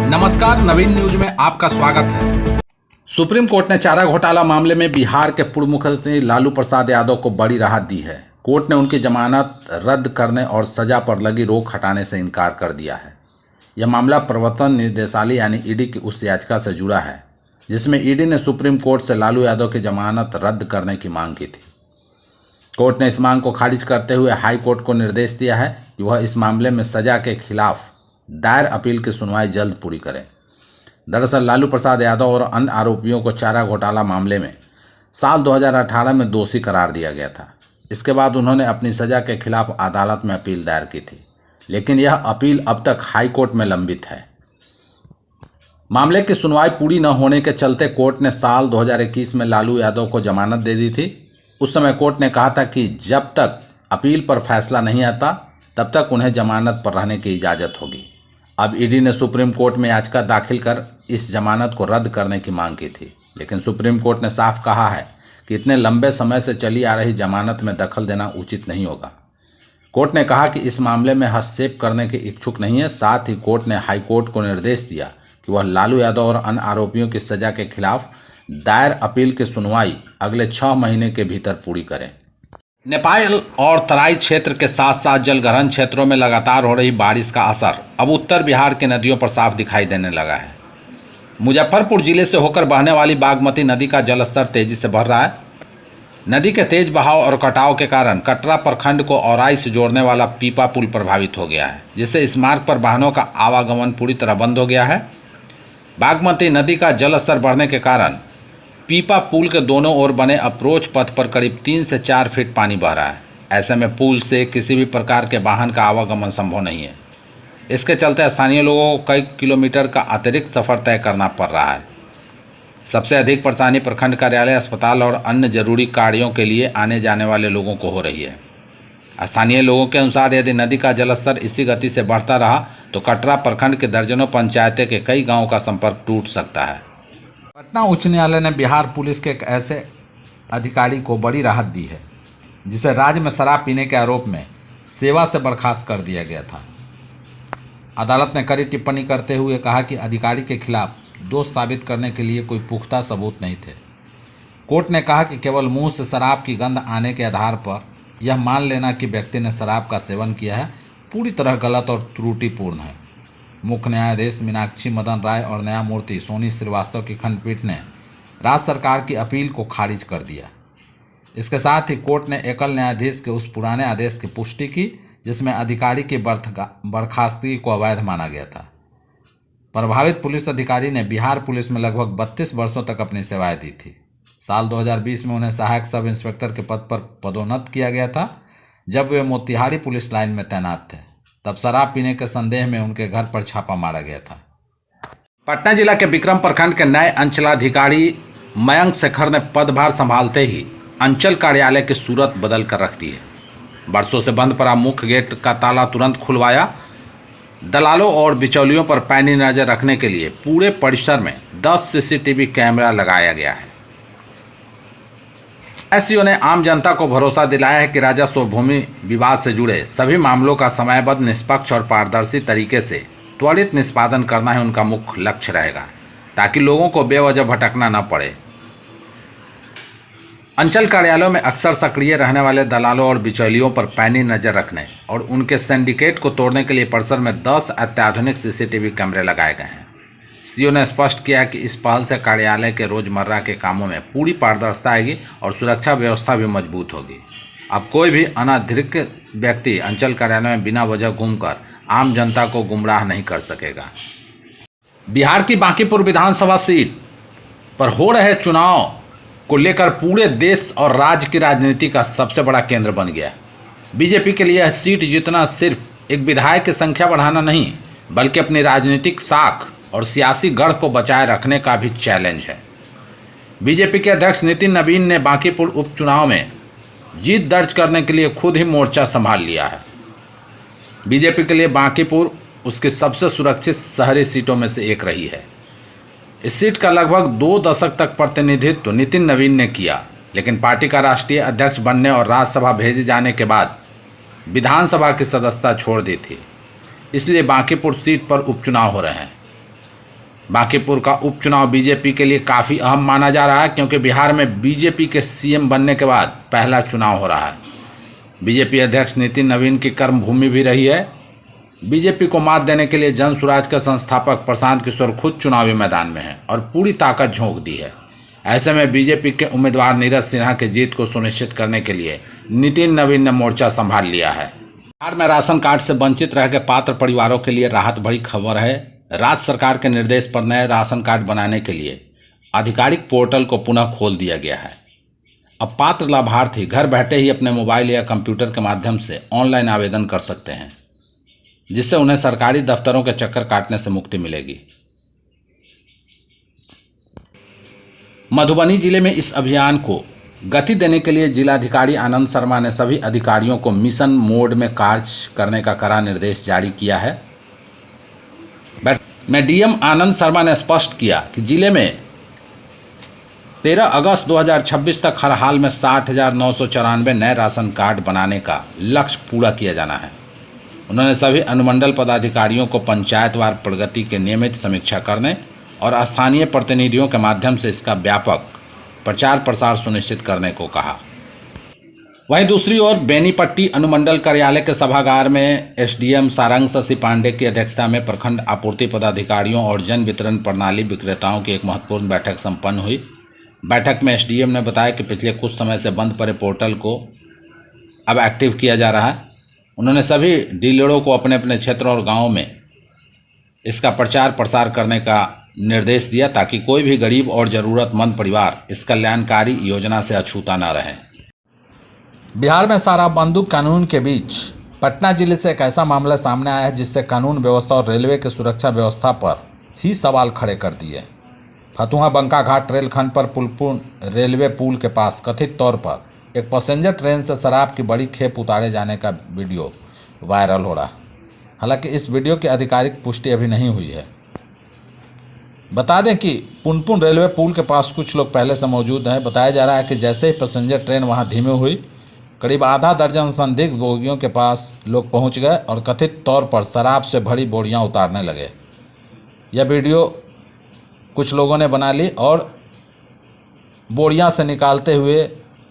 नमस्कार, नवीन न्यूज में आपका स्वागत है। सुप्रीम कोर्ट ने चारा घोटाला मामले में बिहार के पूर्व मुख्यमंत्री लालू प्रसाद यादव को बड़ी राहत दी है। कोर्ट ने उनकी जमानत रद्द करने और सजा पर लगी रोक हटाने से इनकार कर दिया है। यह मामला प्रवर्तन निदेशालय यानी ईडी की उस याचिका से जुड़ा है जिसमें ईडी ने सुप्रीम कोर्ट से लालू यादव की जमानत रद्द करने की मांग की थी। कोर्ट ने इस मांग को खारिज करते हुए हाई कोर्ट को निर्देश दिया है कि वह इस मामले में सजा के खिलाफ दायर अपील की सुनवाई जल्द पूरी करें। दरअसल लालू प्रसाद यादव और अन्य आरोपियों को चारा घोटाला मामले में साल 2018 में दोषी करार दिया गया था। इसके बाद उन्होंने अपनी सजा के खिलाफ अदालत में अपील दायर की थी, लेकिन यह अपील अब तक हाई कोर्ट में लंबित है। मामले की सुनवाई पूरी न होने के चलते कोर्ट ने साल 2021 में लालू यादव को जमानत दे दी थी। उस समय कोर्ट ने कहा था कि जब तक अपील पर फैसला नहीं आता तब तक उन्हें जमानत पर रहने की इजाज़त होगी। अब ईडी ने सुप्रीम कोर्ट में याचिका दाखिल कर इस जमानत को रद्द करने की मांग की थी, लेकिन सुप्रीम कोर्ट ने साफ कहा है कि इतने लंबे समय से चली आ रही जमानत में दखल देना उचित नहीं होगा। कोर्ट ने कहा कि इस मामले में हस्तक्षेप करने के इच्छुक नहीं है। साथ ही कोर्ट ने हाई कोर्ट को निर्देश दिया कि वह लालू यादव और अन्य आरोपियों की सजा के खिलाफ दायर अपील की सुनवाई अगले 6 महीने के भीतर पूरी करें। नेपाल और तराई क्षेत्र के साथ साथ जलग्रहण क्षेत्रों में लगातार हो रही बारिश का असर अब उत्तर बिहार के नदियों पर साफ दिखाई देने लगा है। मुजफ्फरपुर जिले से होकर बहने वाली बागमती नदी का जलस्तर तेजी से बढ़ रहा है। नदी के तेज बहाव और कटाव के कारण कटरा प्रखंड को औराई से जोड़ने वाला पीपा पुल प्रभावित हो गया है, जिससे इस मार्ग पर वाहनों का आवागमन पूरी तरह बंद हो गया है। बागमती नदी का जलस्तर बढ़ने के कारण पीपा पुल के दोनों ओर बने अप्रोच पथ पर करीब 3 से 4 फीट पानी बह रहा है। ऐसे में पुल से किसी भी प्रकार के वाहन का आवागमन संभव नहीं है। इसके चलते स्थानीय लोगों को कई किलोमीटर का अतिरिक्त सफ़र तय करना पड़ रहा है। सबसे अधिक परेशानी प्रखंड कार्यालय, अस्पताल और अन्य जरूरी कार्यों के लिए आने जाने वाले लोगों को हो रही है। स्थानीय लोगों के अनुसार यदि नदी का जलस्तर इसी गति से बढ़ता रहा तो कटरा प्रखंड के दर्जनों पंचायतें के कई गाँवों का संपर्क टूट सकता है। पटना उच्च न्यायालय ने बिहार पुलिस के एक ऐसे अधिकारी को बड़ी राहत दी है जिसे राज्य में शराब पीने के आरोप में सेवा से बर्खास्त कर दिया गया था। अदालत ने कड़ी टिप्पणी करते हुए कहा कि अधिकारी के खिलाफ दोष साबित करने के लिए कोई पुख्ता सबूत नहीं थे। कोर्ट ने कहा कि केवल मुंह से शराब की गंध आने के आधार पर यह मान लेना कि व्यक्ति ने शराब का सेवन किया है पूरी तरह गलत और त्रुटिपूर्ण है। मुख्य न्यायाधीश मीनाक्षी मदन राय और न्यायमूर्ति सोनी श्रीवास्तव की खंडपीठ ने राज्य सरकार की अपील को खारिज कर दिया। इसके साथ ही कोर्ट ने एकल न्यायाधीश के उस पुराने आदेश की पुष्टि की जिसमें अधिकारी की बर्खास्तगी को अवैध माना गया था। प्रभावित पुलिस अधिकारी ने बिहार पुलिस में लगभग 32 वर्षों तक अपनी सेवाएं दी थी। साल 2020 में उन्हें सहायक सब इंस्पेक्टर के पद पर पदोन्नत किया गया था। जब वे मोतिहारी पुलिस लाइन में तैनात थे तब शराब पीने के संदेह में उनके घर पर छापा मारा गया था। पटना जिला के विक्रम प्रखंड के नए अंचलाधिकारी मयंक शेखर ने पदभार संभालते ही अंचल कार्यालय की सूरत बदल कर रख दी है। वर्षों से बंद पड़ा मुख्य गेट का ताला तुरंत खुलवाया। दलालों और बिचौलियों पर पैनी नजर रखने के लिए पूरे परिसर में 10 सीसीटीवी कैमरा लगाया गया है। एसईओ ने आम जनता को भरोसा दिलाया है कि राजस्व भूमि विवाद से जुड़े सभी मामलों का समयबद्ध, निष्पक्ष और पारदर्शी तरीके से त्वरित निष्पादन करना ही उनका मुख्य लक्ष्य रहेगा ताकि लोगों को बेवजह भटकना न पड़े। अंचल कार्यालयों में अक्सर सक्रिय रहने वाले दलालों और बिचौलियों पर पैनी नजर रखने और उनके सिंडिकेट को तोड़ने के लिए परिसर में 10 अत्याधुनिक सीसीटीवी कैमरे लगाए गए हैं। सीओ ने स्पष्ट किया कि इस पहल से कार्यालय के रोजमर्रा के कामों में पूरी पारदर्शिता आएगी और सुरक्षा व्यवस्था भी मजबूत होगी। अब कोई भी अनाधिकृत व्यक्ति अंचल कार्यालय में बिना वजह घूमकर आम जनता को गुमराह नहीं कर सकेगा। बिहार की बांकीपुर विधानसभा सीट पर हो रहे चुनाव को लेकर पूरे देश और राज्य की राजनीति का सबसे बड़ा केंद्र बन गया। बीजेपी के लिए यह सीट जीतना सिर्फ एक विधायक की संख्या बढ़ाना नहीं बल्कि अपनी राजनीतिक साख और सियासी गढ़ को बचाए रखने का भी चैलेंज है। बीजेपी के अध्यक्ष नितिन नवीन ने बांकीपुर उपचुनाव में जीत दर्ज करने के लिए खुद ही मोर्चा संभाल लिया है। बीजेपी के लिए बांकीपुर उसकी सबसे सुरक्षित शहरी सीटों में से एक रही है। इस सीट का लगभग 2 दशक तक प्रतिनिधित्व नितिन नवीन ने किया, लेकिन पार्टी का राष्ट्रीय अध्यक्ष बनने और राज्यसभा भेजे जाने के बाद विधानसभा की सदस्यता छोड़ दी थी। इसलिए बांकीपुर सीट पर उपचुनाव हो रहे हैं। बांकीपुर का उपचुनाव बीजेपी के लिए काफ़ी अहम माना जा रहा है, क्योंकि बिहार में बीजेपी के सीएम बनने के बाद पहला चुनाव हो रहा है। बीजेपी अध्यक्ष नितिन नवीन की कर्मभूमि भी रही है। बीजेपी को मात देने के लिए जन स्वराज के संस्थापक प्रशांत किशोर खुद चुनावी मैदान में हैं और पूरी ताकत झोंक दी है। ऐसे में बीजेपी के उम्मीदवार नीरज सिन्हा की जीत को सुनिश्चित करने के लिए नितिन नवीन ने मोर्चा संभाल लिया है। बिहार में राशन कार्ड से वंचित रह गए पात्र परिवारों के लिए राहत भरी खबर है। राज्य सरकार के निर्देश पर नए राशन कार्ड बनाने के लिए आधिकारिक पोर्टल को पुनः खोल दिया गया है। अब पात्र लाभार्थी घर बैठे ही अपने मोबाइल या कंप्यूटर के माध्यम से ऑनलाइन आवेदन कर सकते हैं, जिससे उन्हें सरकारी दफ्तरों के चक्कर काटने से मुक्ति मिलेगी। मधुबनी जिले में इस अभियान को गति देने के लिए जिलाधिकारी आनंद शर्मा ने सभी अधिकारियों को मिशन मोड में कार्य करने का कड़ा निर्देश जारी किया है। में डीएम आनंद शर्मा ने स्पष्ट किया कि जिले में 13 अगस्त 2026 तक हर हाल में 60,994 नए राशन कार्ड बनाने का लक्ष्य पूरा किया जाना है। उन्होंने सभी अनुमंडल पदाधिकारियों को पंचायतवार प्रगति के नियमित समीक्षा करने और स्थानीय प्रतिनिधियों के माध्यम से इसका व्यापक प्रचार प्रसार सुनिश्चित करने को कहा। वहीं दूसरी ओर बेनीपट्टी अनुमंडल कार्यालय के सभागार में एसडीएम सारंग शशि पांडे की अध्यक्षता में प्रखंड आपूर्ति पदाधिकारियों और जन वितरण प्रणाली विक्रेताओं की एक महत्वपूर्ण बैठक संपन्न हुई। बैठक में एसडीएम ने बताया कि पिछले कुछ समय से बंद पड़े पोर्टल को अब एक्टिव किया जा रहा है। उन्होंने सभी डीलरों को अपने अपने क्षेत्रों और गाँवों में इसका प्रचार प्रसार करने का निर्देश दिया, ताकि कोई भी गरीब और ज़रूरतमंद परिवार इस कल्याणकारी योजना से अछूता न रहे। बिहार में सारा बंदूक कानून के बीच पटना जिले से एक ऐसा मामला सामने आया है जिससे कानून व्यवस्था और रेलवे की सुरक्षा व्यवस्था पर ही सवाल खड़े कर दिए। फतुहा बंका घाट रेलखंड पर पुलपुर रेलवे पुल के पास कथित तौर पर एक पैसेंजर ट्रेन से शराब की बड़ी खेप उतारे जाने का वीडियो वायरल हो रहा। हालांकि इस वीडियो की आधिकारिक पुष्टि अभी नहीं हुई है। बता दें कि पुनपुन रेलवे पुल के पास कुछ लोग पहले से मौजूद हैं। बताया जा रहा है कि जैसे ही पैसेंजर ट्रेन वहां धीमी हुई, करीब आधा दर्जन संदिग्ध बोगियों के पास लोग पहुंच गए और कथित तौर पर शराब से भरी बोरियां उतारने लगे। यह वीडियो कुछ लोगों ने बना ली और बोरियां से निकालते हुए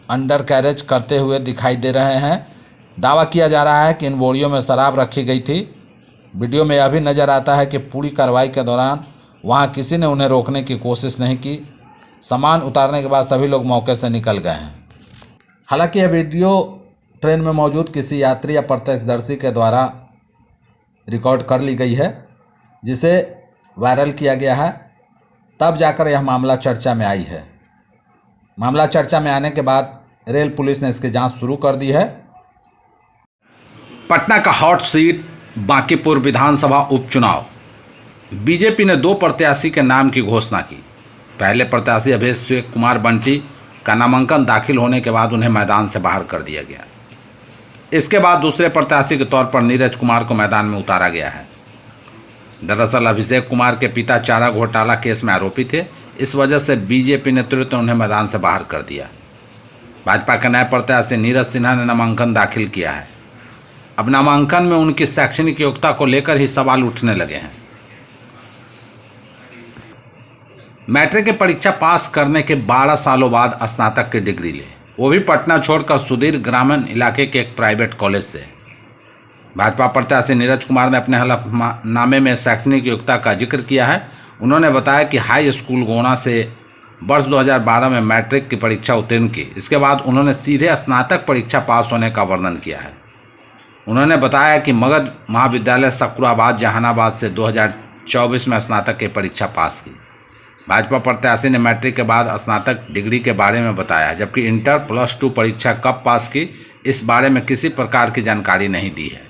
अंडर कैरेज करते हुए दिखाई दे रहे हैं। दावा किया जा रहा है कि इन बोरियों में शराब रखी गई थी। वीडियो में यह भी नज़र आता है कि पूरी कार्रवाई के दौरान वहां किसी ने उन्हें रोकने की कोशिश नहीं की। सामान उतारने के बाद सभी लोग मौके से निकल गए हैं। हालांकि यह वीडियो ट्रेन में मौजूद किसी यात्री या प्रत्यक्षदर्शी के द्वारा रिकॉर्ड कर ली गई है, जिसे वायरल किया गया है। तब जाकर यह मामला चर्चा में आई है। मामला चर्चा में आने के बाद रेल पुलिस ने इसकी जांच शुरू कर दी है। पटना का हॉट सीट बांकीपुर विधानसभा उपचुनाव। बीजेपी ने 2 प्रत्याशी के नाम की घोषणा की। पहले प्रत्याशी अभिषेक कुमार बंटी का नामांकन दाखिल होने के बाद उन्हें मैदान से बाहर कर दिया गया। इसके बाद दूसरे प्रत्याशी के तौर पर नीरज कुमार को मैदान में उतारा गया है। दरअसल अभिषेक कुमार के पिता चारा घोटाला केस में आरोपी थे। इस वजह से बीजेपी नेतृत्व ने उन्हें मैदान से बाहर कर दिया। भाजपा के नए प्रत्याशी नीरज सिन्हा ने नामांकन दाखिल किया है। अब नामांकन में उनकी शैक्षणिक योग्यता को लेकर ही सवाल उठने लगे हैं। मैट्रिक की परीक्षा पास करने के 12 सालों बाद स्नातक की डिग्री ले, वो भी पटना छोड़कर सुदूर ग्रामीण इलाके के एक प्राइवेट कॉलेज से। भाजपा प्रत्याशी नीरज कुमार ने अपने हलफनामे में शैक्षणिक योग्यता का जिक्र किया है। उन्होंने बताया कि हाई स्कूल गोना से वर्ष 2012 में मैट्रिक की परीक्षा उत्तीर्ण की। इसके बाद उन्होंने सीधे स्नातक परीक्षा पास होने का वर्णन किया है। उन्होंने बताया कि मगध महाविद्यालय सकुराबाद जहानाबाद से 2024 में स्नातक की परीक्षा पास की। भाजपा प्रत्याशी ने मैट्रिक के बाद स्नातक डिग्री के बारे में बताया, जबकि इंटर +2 परीक्षा कब पास की इस बारे में किसी प्रकार की जानकारी नहीं दी है।